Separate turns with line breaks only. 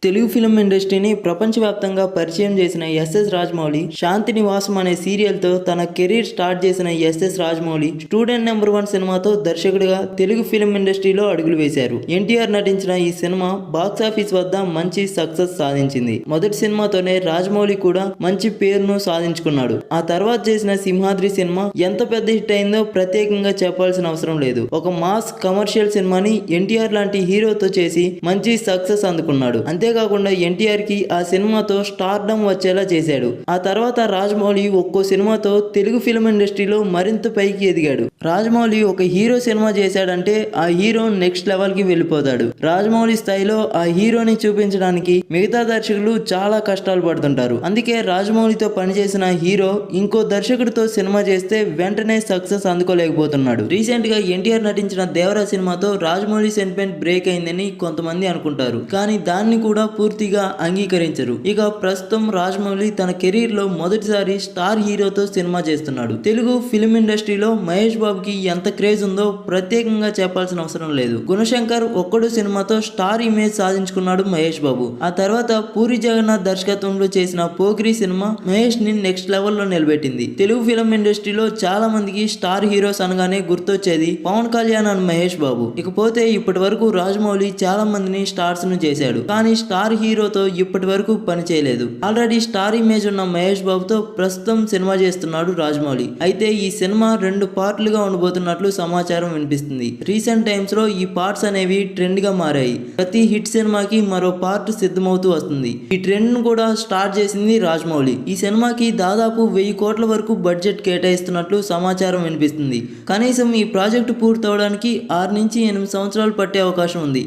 Telugu film ఇండస్ట్రీని ప్రపంచవ్యాప్తంగా పరిచయం చేసిన ఎస్ఎస్ రాజమౌళి శాంతి నివాసం అనే సీరియల్తో తన కెరీర్ స్టార్ట్ చేసిన ఎస్ఎస్ రాజమౌళి స్టూడెంట్ నెంబర్ 1 సినిమాతో దర్శకుడిగా తెలుగు ఫిల్మ్ ఇండస్ట్రీలో అడుగులు వేశారు. ఎన్టీఆర్ నటించిన ఈ సినిమా బాక్సాఫీస్ వద్ద మంచి సక్సెస్ సాధించింది. మొదటి సినిమాతోనే రాజమౌళి కూడా మంచి పేరును సాధించుకున్నాడు. ఆ తర్వాత చేసిన సింహాద్రి సినిమా ఎంత పెద్ద హిట్ అయిందో ప్రత్యేకంగా చెప్పాల్సిన అవసరం లేదు. ఒక మాస్ కమర్షియల్ సినిమాని ఎన్టీఆర్ లాంటి హీరోతో చేసి మంచి సక్సెస్ అందుకున్నాడు. అంతేకాకుండా ఎన్టీఆర్ కి ఆ సినిమాతో స్టార్డమ్ వచ్చేలా చేశాడు. ఆ తర్వాత రాజమౌళి ఒక్కో సినిమాతో తెలుగు ఫిల్మ్ ఇండస్ట్రీలో మరింత పైకి ఎదిగాడు. రాజమౌళి ఒక హీరో సినిమా చేశాడంటే ఆ హీరో నెక్స్ట్ లెవెల్ కి వెళ్ళిపోతాడు. రాజమౌళి స్థాయిలో ఆ హీరోని చూపించడానికి మిగతా దర్శకులు చాలా కష్టాలు పడుతుంటారు. అందుకే రాజమౌళితో పనిచేసిన హీరో ఇంకో దర్శకుడితో సినిమా చేస్తే వెంటనే సక్సెస్ అందుకోలేకపోతున్నాడు. రీసెంట్ గా ఎన్టీఆర్ నటించిన దేవరా సినిమాతో రాజమౌళి సెంటిమెంట్ బ్రేక్ అయిందని కొంతమంది అనుకుంటారు. కానీ దాన్ని కూడా పూర్తిగా అంగీకరించరు. ఇక ప్రస్తుతం రాజమౌళి తన కెరీర్ లో మొదటిసారి స్టార్ హీరోతో సినిమా చేస్తున్నాడు. తెలుగు ఫిల్మ్ ఇండస్ట్రీలో మహేష్ బాబుకి ఎంత క్రేజ్ ఉందో ప్రత్యేకంగా చెప్పాల్సిన అవసరం లేదు. గుణశంకర్ ఒక్కడు సినిమాతో స్టార్ ఇమేజ్ సాధించుకున్నాడు మహేష్ బాబు. ఆ తర్వాత పూరి జగన్నాథ్ దర్శకత్వంలో చేసిన పోకిరి సినిమా మహేష్ ని నెక్స్ట్ లెవెల్లో నిలబెట్టింది. తెలుగు ఫిల్మ్ ఇండస్ట్రీలో చాలా మందికి స్టార్ హీరోస్ అనగానే గుర్తొచ్చేది పవన్ కళ్యాణ్ అండ్ మహేష్ బాబు. ఇకపోతే ఇప్పటి వరకు రాజమౌళి చాలా మందిని స్టార్స్ ను చేశాడు. కానీ స్టార్ హీరోతో ఇప్పటి వరకు పని చేయలేదు. ఆల్రెడీ స్టార్ ఇమేజ్ ఉన్న మహేష్ బాబుతో ప్రస్తుతం సినిమా చేస్తున్నాడు రాజమౌళి. అయితే ఈ సినిమా 2 పార్ట్లుగా ఉండబోతున్నట్లు సమాచారం వినిపిస్తుంది. రీసెంట్ టైమ్స్ లో ఈ పార్ట్స్ అనేవి ట్రెండ్ గా మారాయి. ప్రతి హిట్ సినిమాకి మరో పార్ట్ సిద్ధమవుతూ వస్తుంది. ఈ ట్రెండ్ ను కూడా స్టార్ట్ చేసింది రాజమౌళి. ఈ సినిమాకి దాదాపు 1000 కోట్ల వరకు బడ్జెట్ కేటాయిస్తున్నట్లు సమాచారం వినిపిస్తుంది. కనీసం ఈ ప్రాజెక్టు పూర్తవడానికి 6 నుంచి 8 సంవత్సరాలు పట్టే అవకాశం ఉంది.